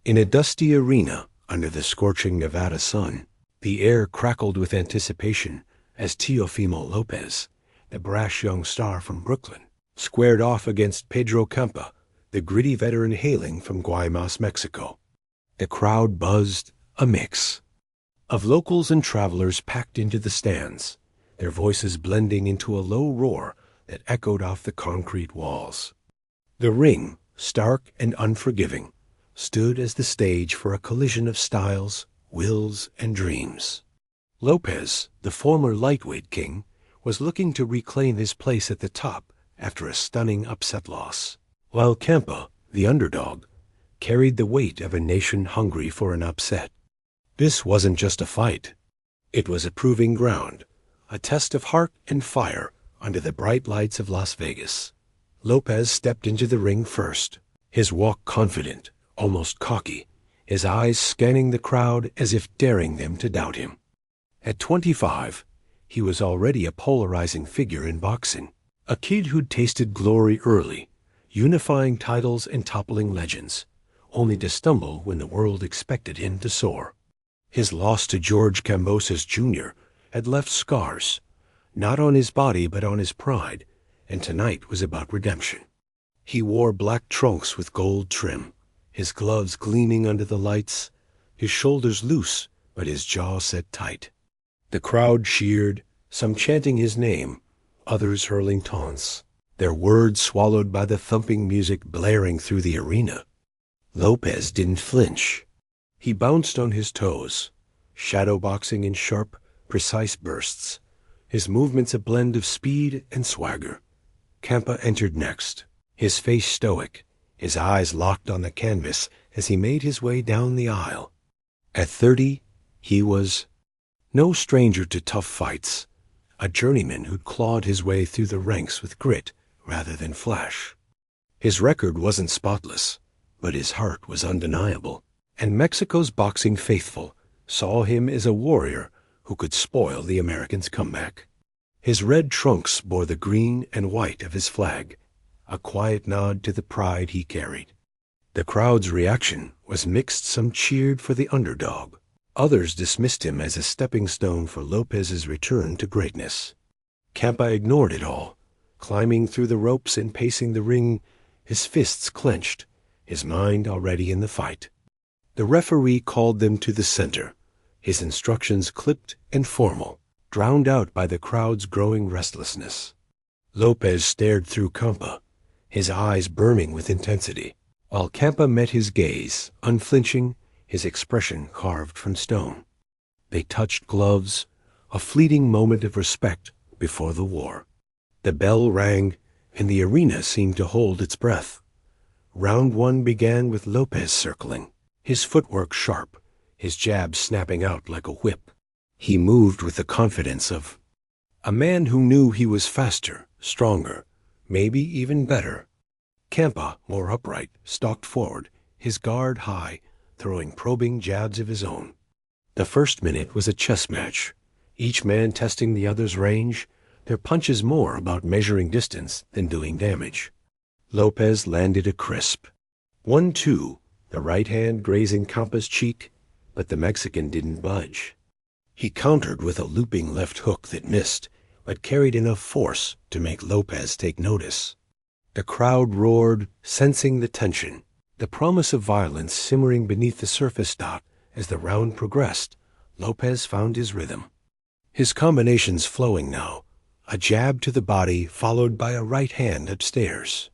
In a dusty arena under the scorching Nevada sun, the air crackled with anticipation as TEOFIMO Lopez, the brash young star from Brooklyn, squared off against Pedro Campa, the gritty veteran hailing from Guaymas, Mexico. The crowd buzzed, a mix of locals and travelers packed into the stands, their voices blending into a low roar that echoed off the concrete walls. The ring, stark and unforgiving, stood as the stage for a collision of styles, wills, and dreams. Lopez, the former lightweight king, was looking to reclaim his place at the top after a stunning upset loss, while Campa, the underdog, carried the weight of a nation hungry for an upset. This wasn't just a fight. It was a proving ground, a test of heart and fire under the bright lights of Las Vegas. Lopez stepped into the ring first, his walk confident, almost cocky, his eyes scanning the crowd as if daring them to doubt him. At 25, he was already a polarizing figure in boxing, a kid who'd tasted glory early, unifying titles and toppling legends, only to stumble when the world expected him to soar. His loss to George Kambosos Jr. had left scars, not on his body but on his pride, and tonight was about redemption. He wore black trunks with gold trim, his gloves gleaming under the lights, his shoulders loose but his jaw set tight. The crowd cheered, some chanting his name, others hurling taunts, their words swallowed by the thumping music blaring through the arena. Lopez didn't flinch. He bounced on his toes, shadowboxing in sharp, precise bursts, his movements a blend of speed and swagger. Campa entered next, his face stoic, his eyes locked on the canvas as he made his way down the aisle. At 30, he was no stranger to tough fights, a journeyman who'd clawed his way through the ranks with grit rather than flash. His record wasn't spotless, but his heart was undeniable, and Mexico's boxing faithful saw him as a warrior who could spoil the Americans' comeback. His red trunks bore the green and white of his flag, a quiet nod to the pride he carried. The crowd's reaction was mixed. Some cheered for the underdog. Others dismissed him as a stepping stone for Lopez's return to greatness. Campa ignored it all, climbing through the ropes and pacing the ring, his fists clenched, his mind already in the fight. The referee called them to the center, his instructions clipped and formal, drowned out by the crowd's growing restlessness. Lopez stared through Campa, his eyes burning with intensity, while Campa met his gaze, unflinching, his expression carved from stone. They touched gloves, a fleeting moment of respect before the war. The bell rang, and the arena seemed to hold its breath. Round one began with Lopez circling, his footwork sharp, his jab snapping out like a whip. He moved with the confidence of a man who knew he was faster, stronger, maybe even better. Campa, more upright, stalked forward, his guard high, throwing probing jabs of his own. The first minute was a chess match, each man testing the other's range, their punches more about measuring distance than doing damage. Lopez landed a crisp 1-2, the right hand grazing Campa's cheek, but the Mexican didn't budge. He countered with a looping left hook that missed, but carried enough force to make Lopez take notice. The crowd roared, sensing the tension, the promise of violence simmering beneath the surface. As the round progressed, Lopez found his rhythm. His combinations flowing now, a jab to the body followed by a right hand upstairs.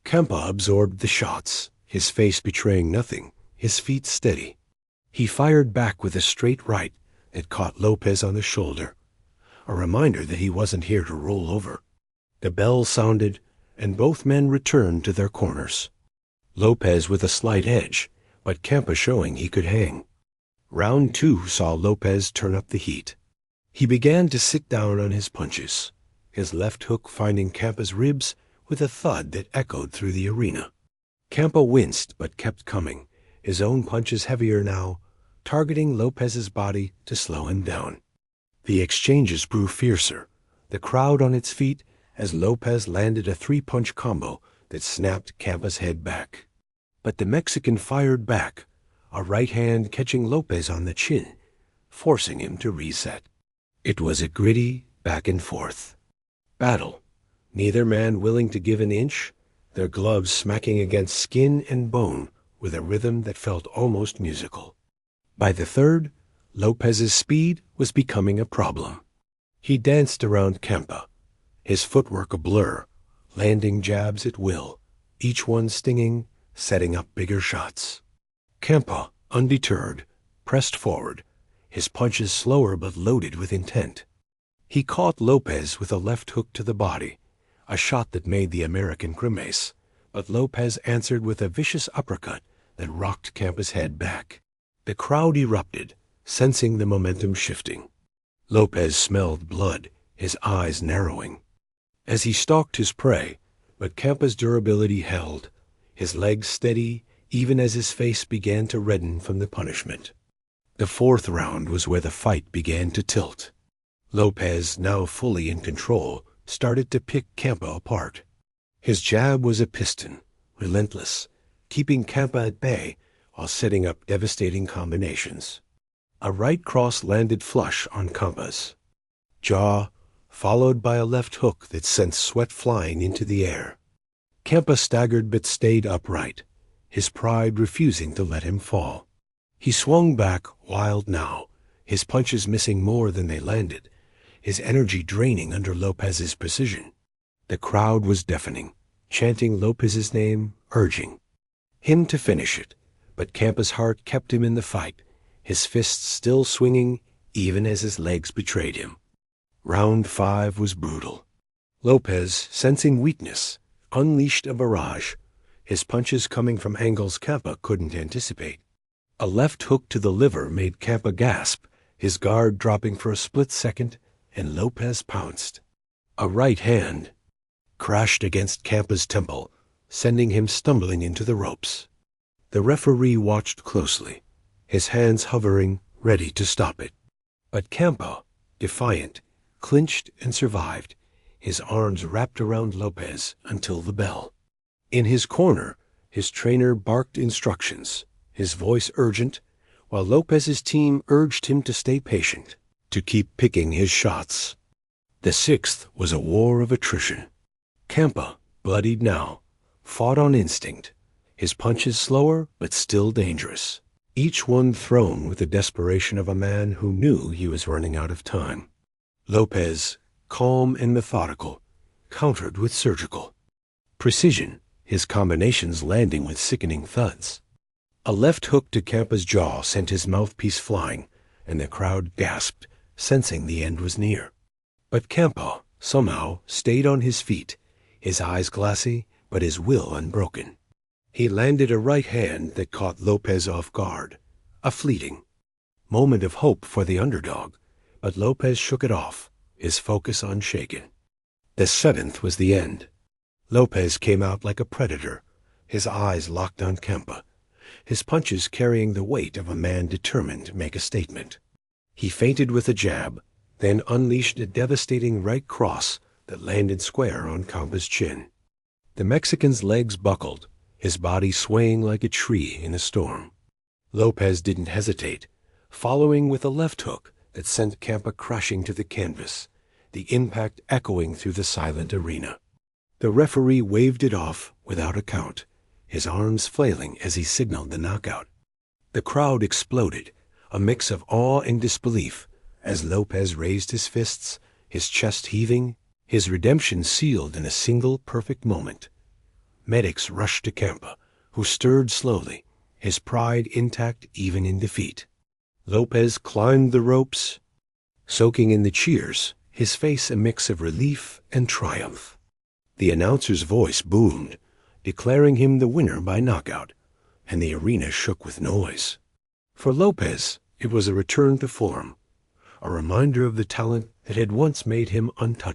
Campa absorbed the shots, his face betraying nothing, his feet steady. He fired back with a straight right that caught Lopez on the shoulder, a reminder that he wasn't here to roll over. The bell sounded, and both men returned to their corners. Lopez with a slight edge, but Campa showing he could hang. Round 2 saw Lopez turn up the heat. He began to sit down on his punches, his left hook finding Campa's ribs with a thud that echoed through the arena. Campa winced but kept coming, his own punches heavier now, targeting Lopez's body to slow him down. The exchanges grew fiercer, the crowd on its feet as Lopez landed a 3-punch combo that snapped Campa's head back. But the Mexican fired back, a right hand catching Lopez on the chin, forcing him to reset. It was a gritty back and forth battle, neither man willing to give an inch, their gloves smacking against skin and bone with a rhythm that felt almost musical. By the third, Lopez's speed was becoming a problem. He danced around Campa, his footwork a blur, landing jabs at will, each one stinging, setting up bigger shots. Campa, undeterred, pressed forward, his punches slower but loaded with intent. He caught Lopez with a left hook to the body, a shot that made the American grimace, but Lopez answered with a vicious uppercut that rocked Campa's head back. The crowd erupted, sensing the momentum shifting. Lopez smelled blood, his eyes narrowing, as he stalked his prey, but Campa's durability held, his legs steady even as his face began to redden from the punishment. The fourth round was where the fight began to tilt. Lopez, now fully in control, started to pick Campa apart. His jab was a piston, relentless, keeping Campa at bay while setting up devastating combinations. A right cross landed flush on Campa's jaw, followed by a left hook that sent sweat flying into the air. Campa staggered but stayed upright, his pride refusing to let him fall. He swung back, wild now, his punches missing more than they landed, his energy draining under Lopez's precision. The crowd was deafening, chanting Lopez's name, urging him to finish it, but Campa's heart kept him in the fight, his fists still swinging even as his legs betrayed him. Round 5 was brutal. Lopez, sensing weakness, unleashed a barrage, his punches coming from angles Campa couldn't anticipate. A left hook to the liver made Campa gasp, his guard dropping for a split second, and Lopez pounced. A right hand crashed against Campa's temple, sending him stumbling into the ropes. The referee watched closely, his hands hovering, ready to stop it. But Campa, defiant, clinched and survived, his arms wrapped around Lopez until the bell. In his corner, his trainer barked instructions, his voice urgent, while Lopez's team urged him to stay patient, to keep picking his shots. The 6th was a war of attrition. Campa, bloodied now, fought on instinct, his punches slower but still dangerous, each one thrown with the desperation of a man who knew he was running out of time. Lopez, calm and methodical, countered with surgical precision, his combinations landing with sickening thuds. A left hook to Campa's jaw sent his mouthpiece flying, and the crowd gasped, sensing the end was near. But Campa, somehow, stayed on his feet, his eyes glassy, but his will unbroken. He landed a right hand that caught Lopez off guard, a fleeting moment of hope for the underdog, but Lopez shook it off, his focus unshaken. The 7th was the end. Lopez came out like a predator, his eyes locked on Campa, his punches carrying the weight of a man determined to make a statement. He feinted with a jab, then unleashed a devastating right cross that landed square on Campa's chin. The Mexican's legs buckled, his body swaying like a tree in a storm. Lopez didn't hesitate, following with a left hook that sent Campa crashing to the canvas, the impact echoing through the silent arena. The referee waved it off without a count, his arms flailing as he signaled the knockout. The crowd exploded, a mix of awe and disbelief, as Lopez raised his fists, his chest heaving, his redemption sealed in a single perfect moment. Medics rushed to Campa, who stirred slowly, his pride intact even in defeat. Lopez climbed the ropes, soaking in the cheers, his face a mix of relief and triumph. The announcer's voice boomed, declaring him the winner by knockout, and the arena shook with noise. For Lopez, it was a return to form, a reminder of the talent that had once made him untouchable.